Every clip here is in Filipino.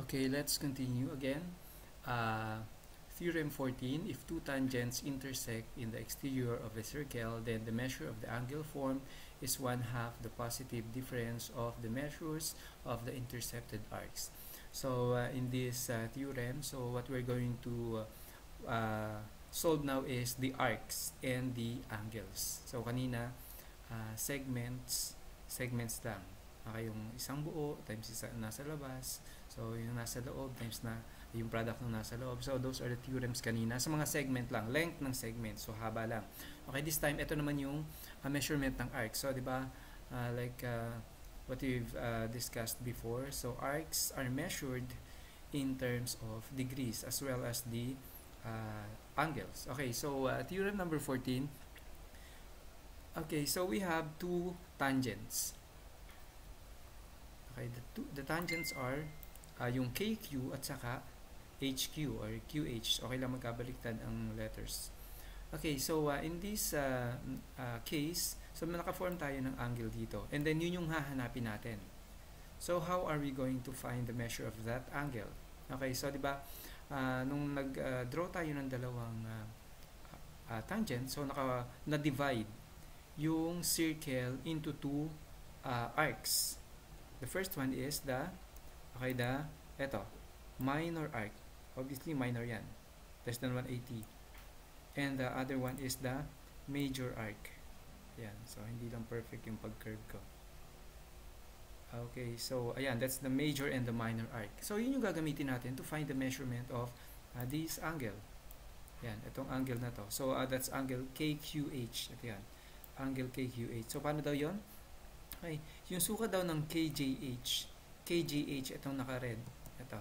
Okay, let's continue again. Theorem 14, if two tangents intersect in the exterior of a circle, then the measure of the angle formed is 1/2 the positive difference of the measures of the intercepted arcs. So in this theorem, so what we're going to solve now is the arcs and the angles. So kanina, segments lang. Yung isang buo times isa nasa labas. So yung nasa loob times na yung product ng nasa loob. So those are the theorems kanina. Sa mga segment lang, length ng segment. So haba lang. Okay, this time ito naman yung measurement ng arc. So 'di ba? What we've discussed before. So arcs are measured in terms of degrees as well as the angles. Okay, so theorem number 14. Okay, so we have two tangents. Okay, the tangents are yung KQ at saka HQ or QH. Okay lang magkabaliktad ang letters. Okay, so in this case, so naka-form tayo ng angle dito. And then yun yung hahanapin natin. So how are we going to find the measure of that angle? Okay, so 'di ba nung nag-draw tayo ng dalawang tangent, so na-divide yung circle into two arcs. The first one is minor arc. Obviously minor yan, less than 180. And the other one is the major arc. Yan, so hindi lang perfect yung pag-curve ko. Okay, so ayan, that's the major and the minor arc. So yun yung gagamitin natin to find the measurement of this angle. Yan, itong angle na to. So that's angle KQH. Ito yan, angle KQH. So paano daw yon? Okay, yung sukat daw ng KJH, itong naka-red. Ito.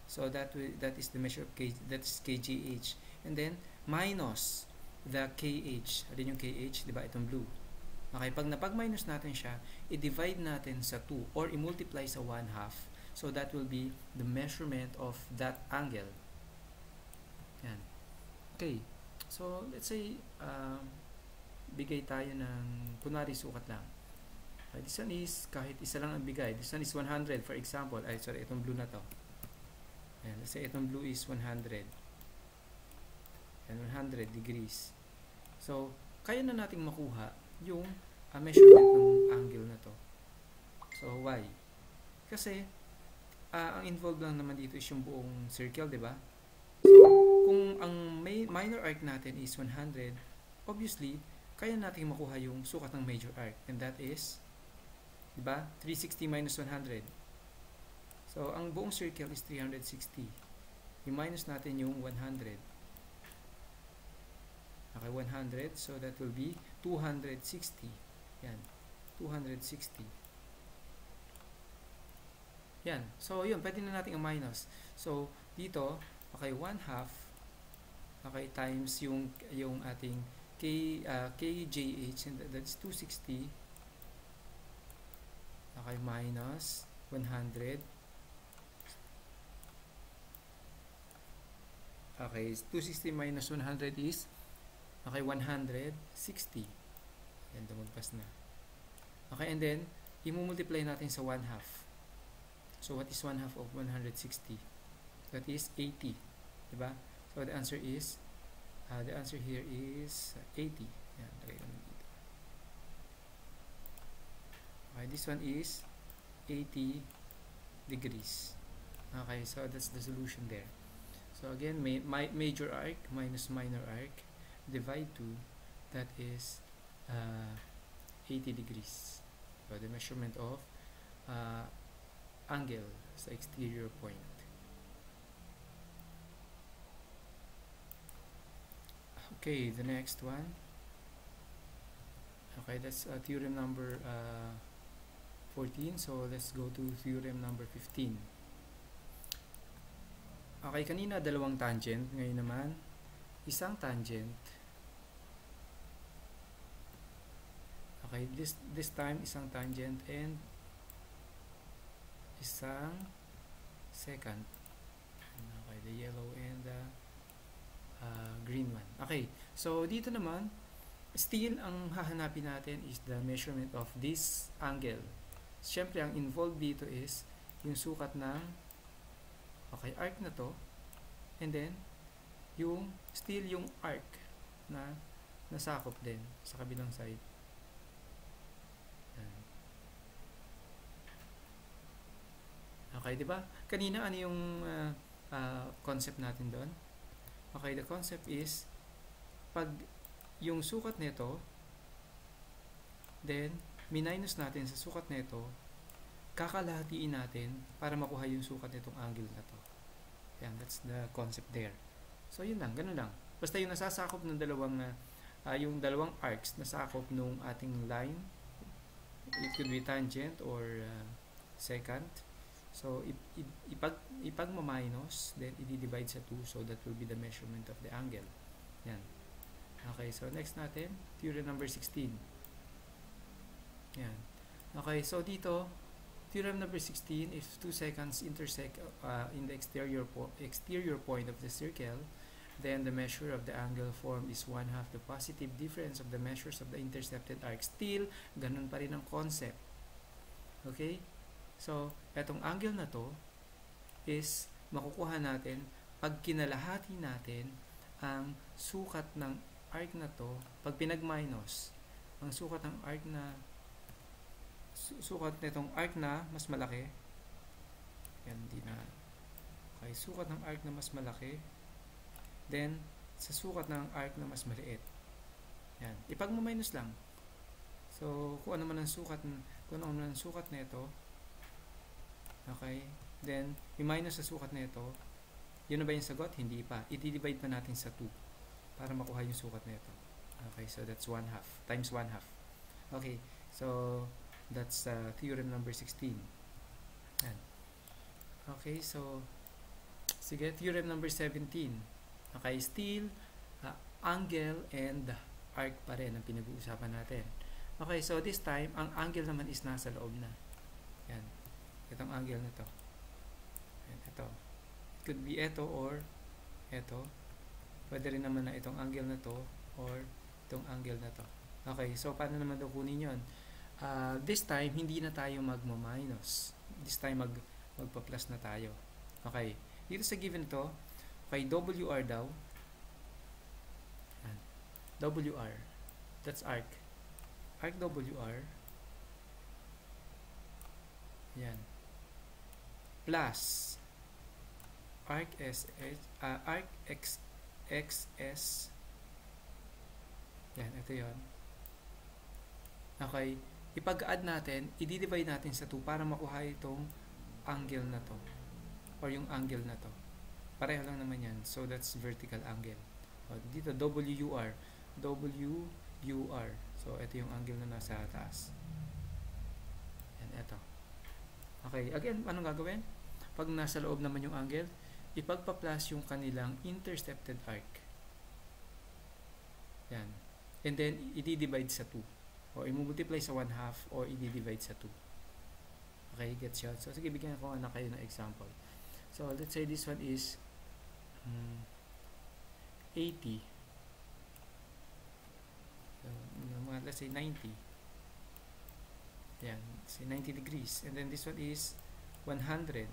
So that is the measure of that's KJH. And then minus the KH. Alin yung KH, 'di ba? Itong blue. Okay, pag napag-minus natin siya, i-divide natin sa 2 or i-multiply sa 1/2. So that will be the measurement of that angle. Yan. Okay. So let's say bigay tayo ng kunwari sukat lang. Okay, this one is kahit isa lang ang bigay. This one is 100 for example. Itong blue na to. Ayan, let's say itong blue is 100. And 100 degrees. So, kaya na nating makuha yung measurement ng angle na to. So, why? Kasi, ang involved lang naman dito is yung buong circle, di ba? So, kung ang minor arc natin is 100, obviously, kaya natin makuha yung sukat ng major arc. And that is, di ba? 360 minus 100. So, ang buong circle is 360. I-minus natin yung 100. Okay, 100. So, that will be 260. Yan. 260. Yan. So, yun. Pwede na natin i-minus. So, dito, okay, 1/2. Okay, times yung ating KJH. And that's 260. Okay, minus 100. Okay, 260 minus 100 is 160. Yan, dumagpas na. Okay, and then i-multiply natin sa 1/2. So what is 1/2 of 160? That is 80, diba? So the answer is here is 80. Yan, lagay ko dito. Okay, this one is 80 degrees. Okay, so that's the solution there. So again, major arc minus minor arc, divide 2, that is 80 degrees. So the measurement of angle sa exterior point. Okay, the next one. Okay, that's theorem number 14. So let's go to theorem number 15. Okay, kanina dalawang tangent, ngayon naman isang tangent. Okay, this time isang tangent and isang secant. Okay, the yellow and the green one. Okay, so dito naman still ang hahanapin natin is the measurement of this angle. Siyempre ang involved dito is yung sukat ng arc na to, and then still yung arc na nasakop din sa kabilang side. Yan. Okay, di ba? Kanina ano yung concept natin doon? Okay, the concept is pag yung sukat nito, then minus natin sa sukat nito, kakalahatiin natin para makuha yung sukat nitong angle na to. Yan, that's the concept there. So yun lang, ganun lang. Basta yung nasasakop ng yung dalawang arcs nasakop nung ating line, it could be tangent or secant. So ipag-minus, then i-divide sa 2, so that will be the measurement of the angle. Yan. Okay, so next natin, theorem number 16. Yan. Okay, so dito, theorem number 16, if 2 seconds intersect in the exterior point of the circle, then the measure of the angle formed is 1/2 the positive difference of the measures of the intercepted arc. Still, ganun pa rin ang concept. Okay? So, etong angle na to is makukuha natin pag kinalahati natin ang sukat ng arc na to, pag pinag-minus ang sukat ng arc na sukat nitong arc na mas malaki. Yan, hindi na. Okay, sukat ng arc na mas malaki. Then, sa sukat ng arc na mas maliit. Yan. Ipag-minus lang. So, kung ano man ang sukat nito, okay, then, i-minus sa sukat nito, yun na ba yung sagot? Hindi pa. I-divide pa natin sa 2 para makuha yung sukat nito. Okay, so that's 1/2 times 1/2. Okay, so that's theorem number 16. Yan. Okay, so sige, theorem number 17. Okay, still angle and arc pa rin ang pinag-uusapan natin. Okay, so this time ang angle naman is nasa loob na. Yan. Itong angle na to. Yan, ito. It could be ito or ito. Pwede rin naman na itong angle na to or itong angle na to. Okay, so paano naman daw kunin yun? This time, hindi na tayo magma-minus. This time, magpa-plus na tayo. Okay, dito sa given to, okay, WR daw. WR. That's arc. Arc WR. Yan. Plus arc arc XS. Yan, ito yon. Okay, ipag-add natin, i-divide natin sa 2 para makuha itong angle na to or yung angle na to. Pareho lang naman yan. So that's vertical angle. O, dito WR. WUR. So ito yung angle na nasa taas. Yan, ito. Okay, again, anong gagawin? Pag nasa loob naman yung angle, ipagpa-plus yung kanilang intercepted arc. Yan. And then, i-divide sa 2. O, i-multiply sa 1/2 o i-divide sa 2. Okay, gets yun? So, sige, bigyan ko na kayo ng example. So, let's say this one is 80. So, let's say 90. Yan, say 90 degrees. And then this one is 100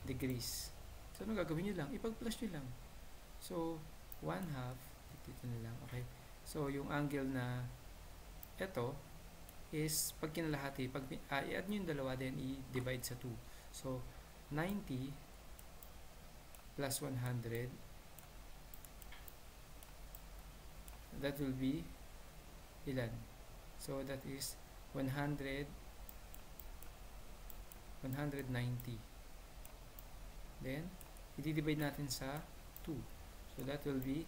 degrees. So, ano gagawin nyo lang? Ipag-plus nyo lang. So, 1/2, dito na lang, okay? So, yung angle na ito is pag kinalahati, pag i-add nyo yung dalawa, then i-divide sa 2. So, 90 plus 100, that will be ilan? So, that is 190. Then, i-divide natin sa 2. So, that will be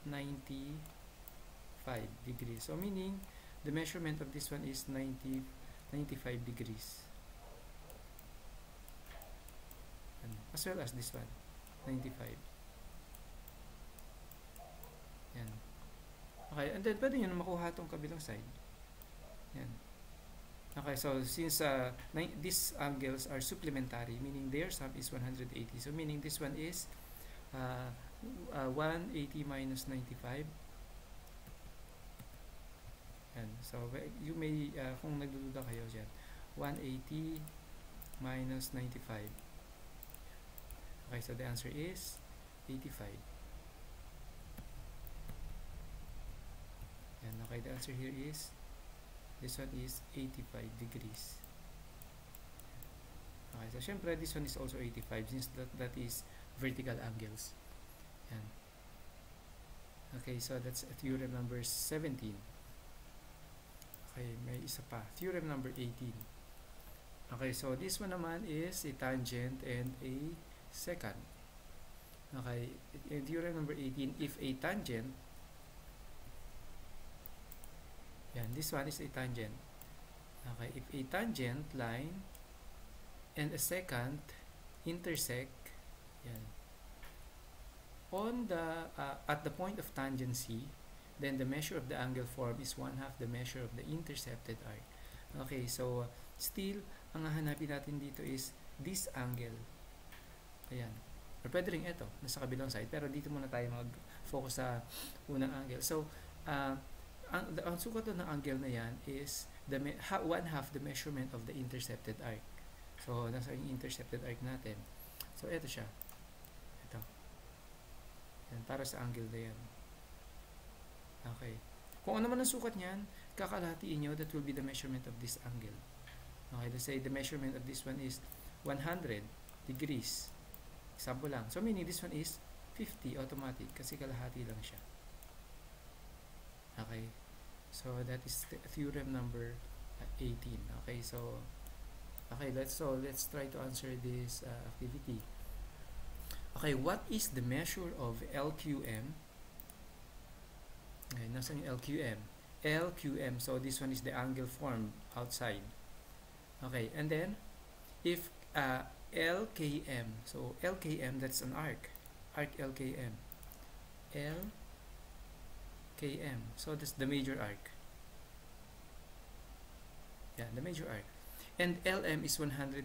95 degrees. So, meaning, the measurement of this one is 95 degrees. As well as this one, 95. Yan. Okay, and then, pwede nyo na makuha itong kabilang side. Yan. Okay, so since these angles are supplementary, meaning their sum is 180. So meaning this one is 180 minus 95. And so you may, kung nagdududa kayo dyan, 180 minus 95. Okay, so the answer is 85. And okay, the answer here is, this one is 85 degrees. Okay, so syempre this one is also 85 since that is vertical angles. Yan. Okay, so that's theorem number 17. Okay, may isa pa. Theorem number 18. Okay, so this one naman is a tangent and a secant. Okay, in theorem number 18, if a tangent, yan, this one is a tangent. Okay, if a tangent line and a secant intersect, yan, on the at the point of tangency, then the measure of the angle formed is 1/2 the measure of the intercepted arc. Okay, so still ang hahanapin natin dito is this angle. Ayan. Or pwede rin ito, nasa kabilang side, pero dito muna tayo mag-focus sa unang angle. So, ang sukat ng angle na yan is 1/2 the measurement of the intercepted arc. So, nasa yung intercepted arc natin. So, ito siya. Ito. Yan, para sa angle na yan. Okay. Kung ano man ang sukat niyan, kakalahatiin nyo, that will be the measurement of this angle. Okay, let's say the measurement of this one is 100 degrees. Example lang. So, meaning this one is 50 automatic kasi kalahati lang siya. Okay. So, that is the theorem number 18. Okay, so, okay, let's try to answer this activity. Okay, what is the measure of LQM? Okay, nasan yung LQM? LQM, so this one is the angle formed outside. Okay, and then if LKM, so LKM, that's an arc LKM. LKM, so that's the major arc. Yeah, the major arc. And LM is 120.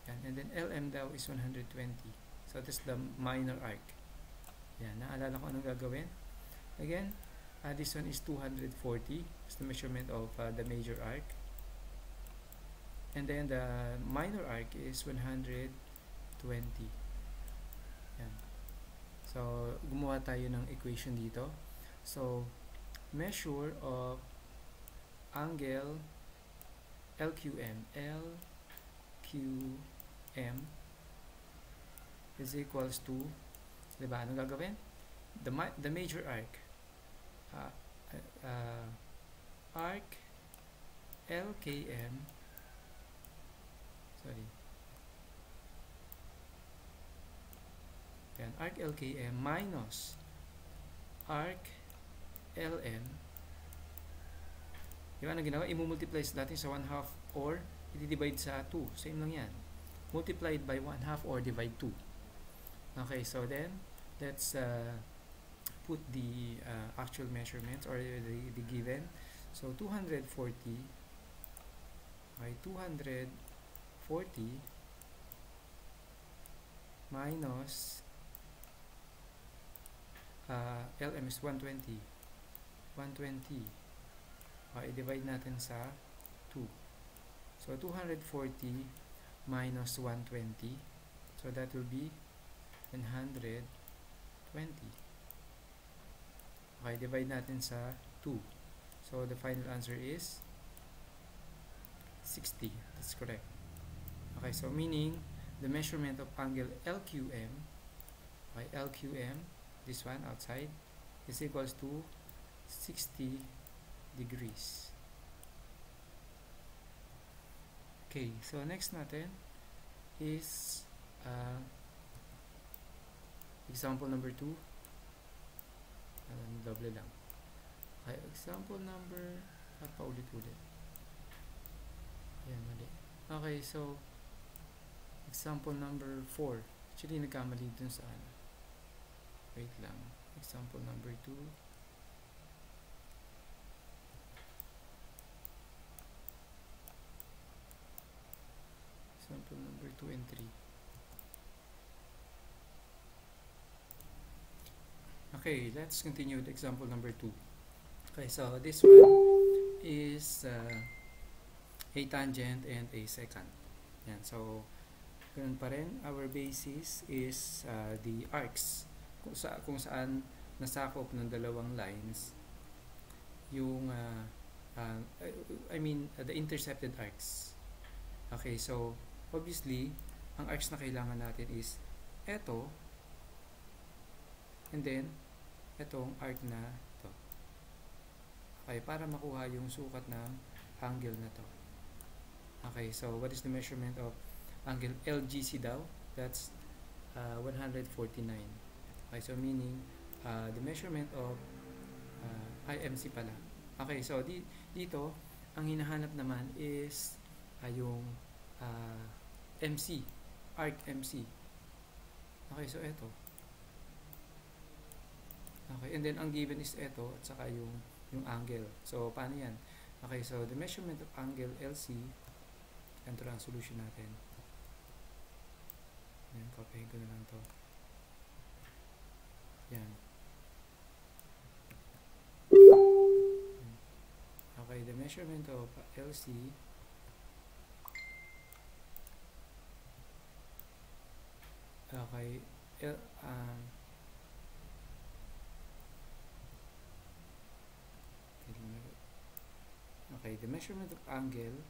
And then LM daw is 120. So that's the minor arc. Yan, naalala ko anong gagawin. Again, this one is 240. It's the measurement of the major arc. And then the minor arc is 120. Yan. So, gumawa tayo ng equation dito. So, measure of angle LQM is equals to, diba, anong gagawin? The major arc arc LKM, sorry, yan, arc LKM minus arc LM. Diba, ano ginawa? I-multiply natin sa 1/2 or i-divide sa 2. Same lang yan. Multiplied by 1/2 or divide 2. Okay, so then let's put the actual measurements or the given. So 240, okay, 240 minus LM is 120. Okay, divide natin sa 2. So 240 minus 120, so that will be 120. Okay, divide natin sa 2. So the final answer is 60. That's correct. Okay, so meaning the measurement of angle LQM, okay, LQM, this one outside, is equals to 60 degrees. Okay, so next natin is example number 2. Double lang. Okay, example number, paulit-ulit. Ayan, mali. Okay, so example number 4. Actually, nagkamali dun sa ano. Wait lang. Example number 2. Example number 2 and 3. Okay, let's continue with example number 2. Okay, so this one is a tangent and a secant. Yan. So, ganun pa rin. Our basis is the arcs. Kung saan nasakop ng dalawang lines yung the intercepted arcs. Okay, so obviously ang arcs na kailangan natin is eto, and then etong arc na to. Okay, para makuha yung sukat ng angle na to. Okay, so what is the measurement of angle LGC daw? That's 149. Okay, so meaning the measurement of IMC pala. Okay, so dito ang hinahanap naman is yung MC, arc MC. Okay, so eto. Okay, and then ang given is eto at saka yung angle. So paano yan? Okay, so the measurement of angle LC, ganito lang ang solution natin. Yan, copyhin ko na lang to. Yan. Okay, the measurement of LC okay, okay, the measurement of angle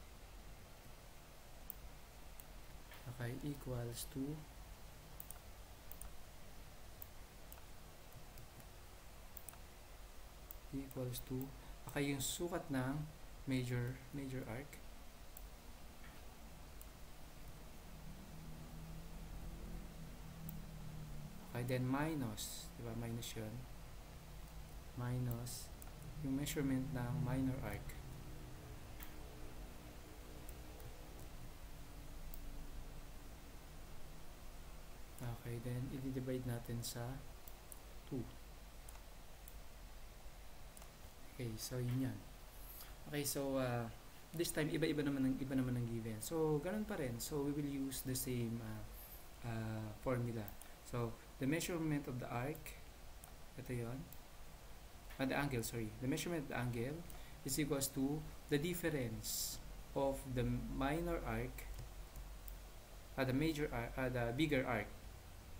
okay equals to okay yung sukat ng major arc okay, then minus, diba, minus yun, minus yung measurement ng minor arc. Okay, then i-divide natin sa 2. Okay, so yun yan. Okay, so this time iba naman ng given. So ganun pa rin. So we will use the same formula. So the measurement of the arc, ito yun. The angle, sorry. The measurement of the angle is equals to the difference of the minor arc, the major arc, the bigger arc,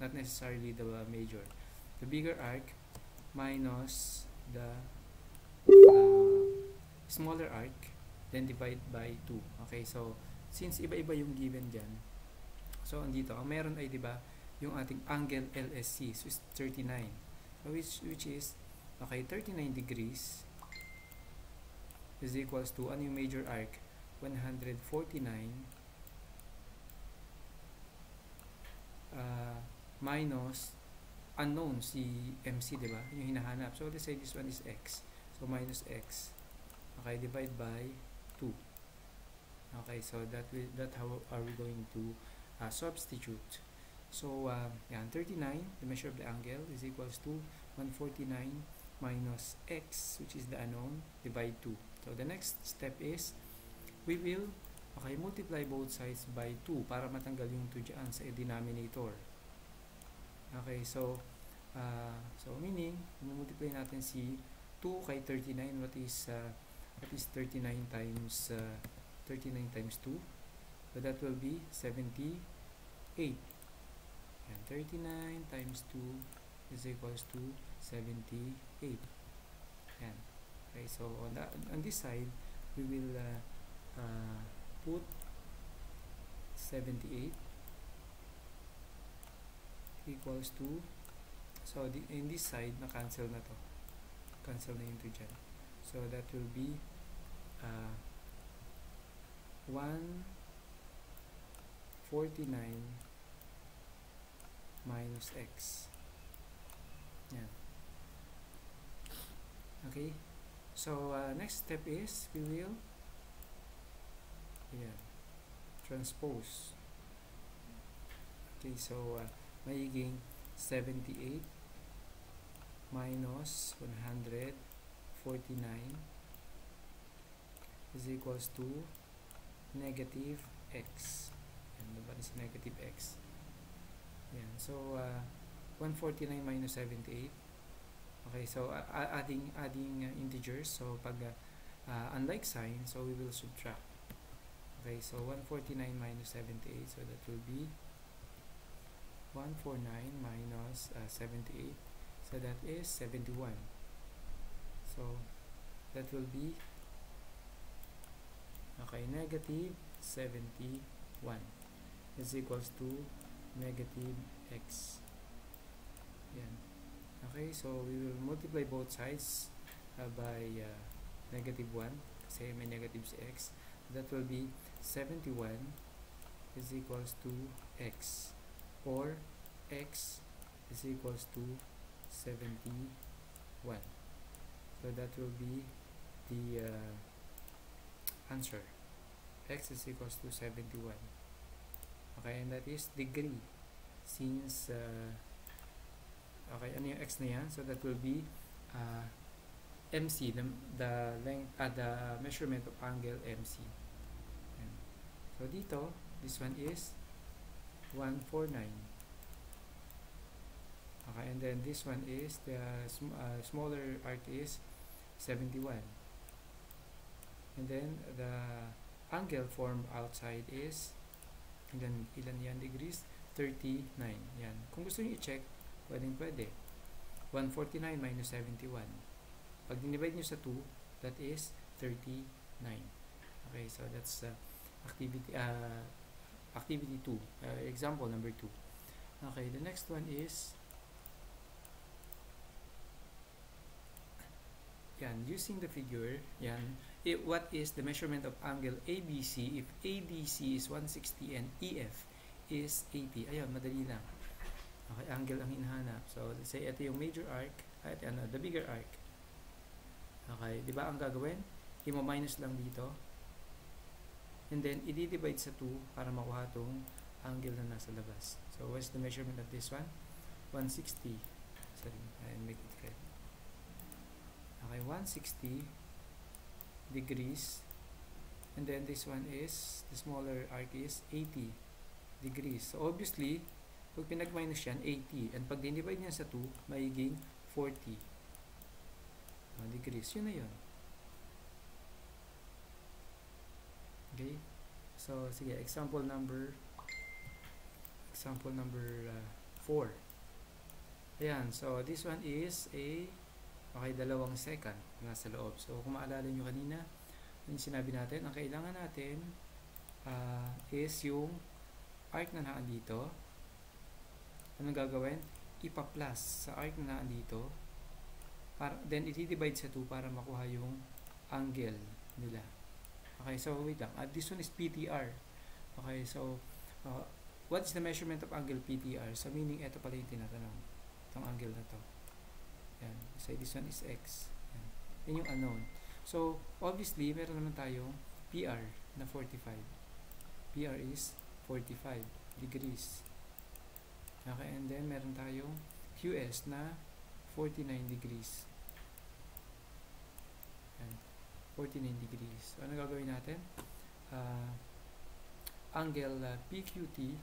not necessarily the major. The bigger arc minus the smaller arc, then divide by 2. Okay, so since iba-iba yung given dyan, so andito, ang meron ay diba yung ating angle LSC, so is 39. So which is, okay, 39 degrees is equals to, ano yung major arc? 149 minus unknown, si MC, diba? Yung hinahanap. So let's say this one is X. So minus X. Okay, divide by 2. Okay, so that how are we going to substitute? So yan, 39, the measure of the angle is equals to 149 minus X, which is the unknown, divide 2. So the next step is we will multiply both sides by 2 para matanggal yung 2 dyan sa denominator. Okay, so meaning multiply natin si 2 kay 39. What is 39 times 2? So that will be 78. And 39 times 2 is equals to 78. And okay, so on this side we will put 78 equals to, so in this side na cancel na to, cancel na yung 2 dyan, so that will be 149 minus X. Yan. Okay, so next step is we will transpose. Okay, so magiging 78 minus 149 is equals to negative X. And what is negative X? Yan. So 149 minus 78. Okay, so adding integers. So pag unlike sign, so we will subtract. Okay, so 149 minus 78, so that will be 149 minus 78, so that is 71. So that will be, okay, negative 71 is equals to negative x. Yan. Okay, so we will multiply both sides by negative 1 kasi may negative si x. That will be 71 is equals to x, or x is equals to 71. So that will be the answer. X is equals to 71. Okay, and that is degree. Since okay, ano yung x na yan? So that will be MC, the length, the measurement of angle MC. Yan. So dito, this one is 149. Okay, and then this one is the smaller arc is 71. And then the angle formed outside is ilan yan degrees? 39. Yan. Kung gusto niyo i-check, pwede. 149 minus 71. Pag dinivide nyo sa 2, that is 39. Okay, so that's activity 2. Example number 2. Okay, the next one is yan, using the figure, yan, what is the measurement of angle ABC if ADC is 160 and EF is 80? Ayun, madali lang. Okay, angle ang hinahanap. So, let's say, ito yung major arc, at the bigger arc. Okay, di ba ang gagawin? I-minus lang dito. And then, i-divide sa 2 para makuha itong angle na nasa labas. So, what's the measurement of this one? 160. Sorry, I'll make it red. Okay, 160 degrees. And then, this one is, the smaller arc is 80 degrees. So, obviously, pag pinag-minus yan, 80. And pag dinivide niya sa 2, magiging 40 degrees. Yun na yun. Okay? So, sige, example number 4. Ayan, so this one is okay, 2 second nasa loob. So, kung maalala nyo kanina, yung sinabi natin, ang kailangan natin is yung arc na dito. Anong gagawin? Ipa-plus sa arc na dito. Then, i-divide sa 2 para makuha yung angle nila. Okay, so wait lang. This one is PTR. Okay, so what is the measurement of angle PTR? So, meaning, ito pala yung tinatanong. Itong angle na to. Yan. So, this one is X. Yan. Yan yung unknown. So, obviously, meron naman tayong PR na 45. PR is 45 degrees. Okay, and then meron tayong QS na 49 degrees. Yan. 49 degrees. So, ano gagawin natin? Angle PQT,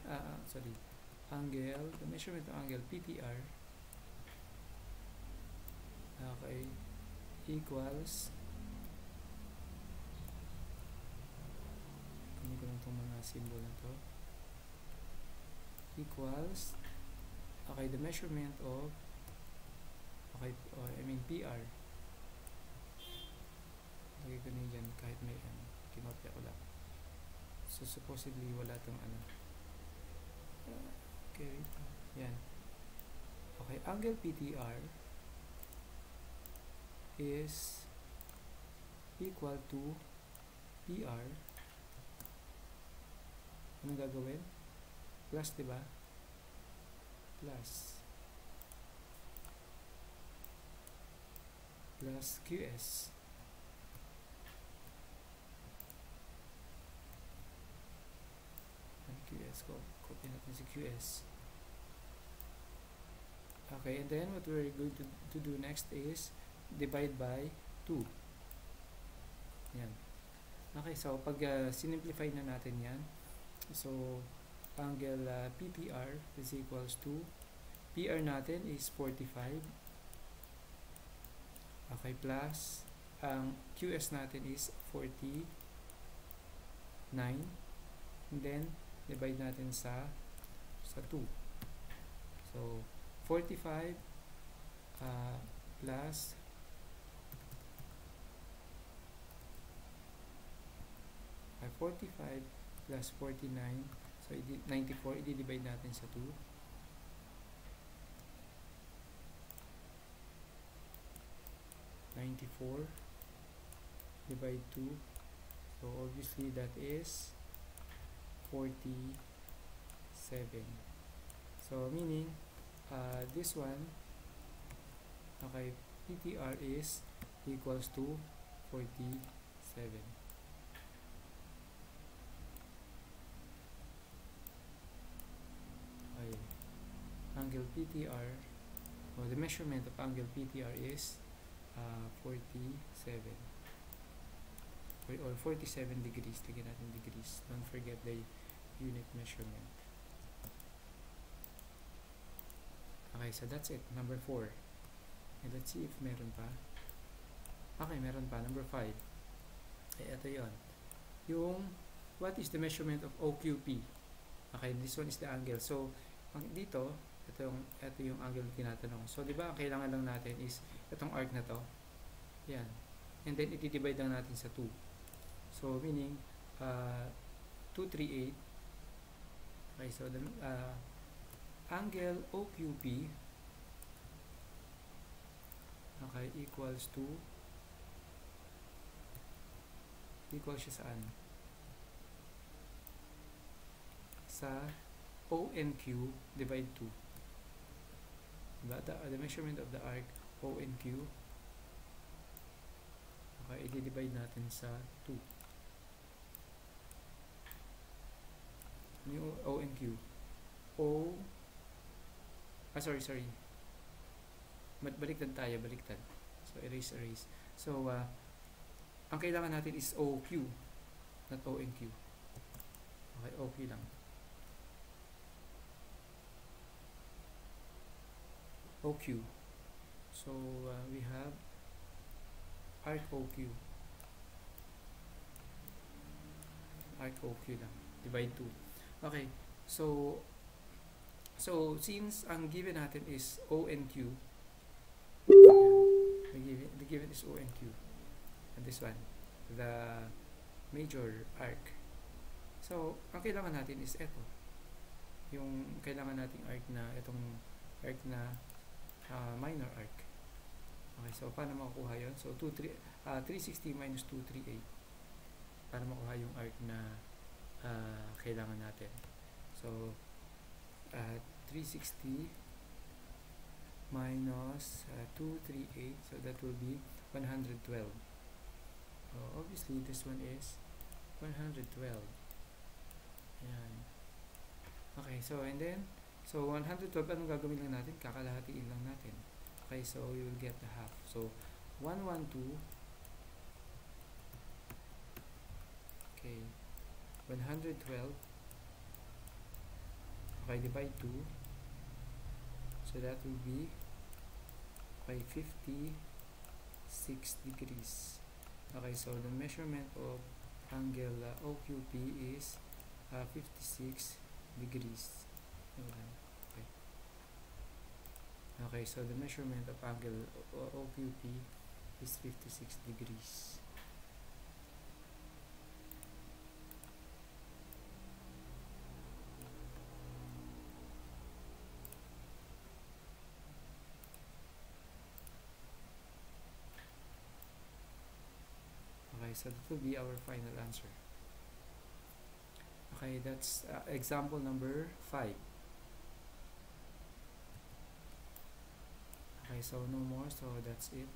angle, the measurement of angle PTR, okay, equals, kunin ko lang itong mga symbol na to, equals, okay, the measurement of, okay, PR. Lagay ko na yan kahit may kinopya ko lang. So, supposedly, wala itong okay, yan. Okay, angle PTR is equal to PR. Anong gagawin? Plus, diba? Plus QS. QS ko. Copy natin si QS. Okay, and then what we're going to do next is divide by 2. Yan. Okay, so pag sinimplify na natin yan, so angle PPR is equals to, PR natin is 45. Okay, plus ang QS natin is 40. 9, and then divide natin sa 2. So 45 plus 45 plus 49, so 94, i-divide natin sa 2. 94 divide 2, so obviously that is 47. So meaning this one, okay, PTR is equals to 47. Okay, angle PTR, or the measurement of angle PTR is 47 or 47 degrees. Tignan natin degrees, don't forget the unit measurement. Okay, so that's it, number 4. And let's see if meron pa. Okay, meron pa, number 5. Ito yon, yung what is the measurement of OQP. Okay, this one is the angle. So dito, ito yung angle na tinatanong. So di ba ang kailangan lang natin is itong arc na to, yan, and then i-divide lang natin sa 2. So meaning 238. Okay, so the angle OQP, okay, equals siya saan? Sa ONQ divide 2. Diba? The measurement of the arc ONQ, okay, i-divide natin sa 2. Yung ONQ, sorry, baliktad tayo, so erase. So ang kailangan natin is OQ, not ONQ. Okay, OQ lang. OQ. So we have arc OQ lang, divide 2. Okay, so since ang given natin is ONQ, the given is ONQ, and this one, the major arc. So ang kailangan natin is ito, yung kailangan nating arc na itong arc na minor arc. Okay, so paano makukuha yun? So 360 minus 238 para makuha yung arc na kailangan natin. So 360 minus 238, so that will be 112. Obviously this one is 112. Ayan. Okay, so and then 112, anong gagawin lang natin? Kakalahatiin lang natin. Okay, so you will get the half. So 112, okay, 112, okay, divide 2, so that will be, okay, 56 degrees. Okay, so the measurement of angle OQP is 56 degrees. Okay. Okay, so the measurement of angle OQP is 56 degrees. Okay, so that will be our final answer. Okay, that's example number 5. Okay, so no more, so that's it.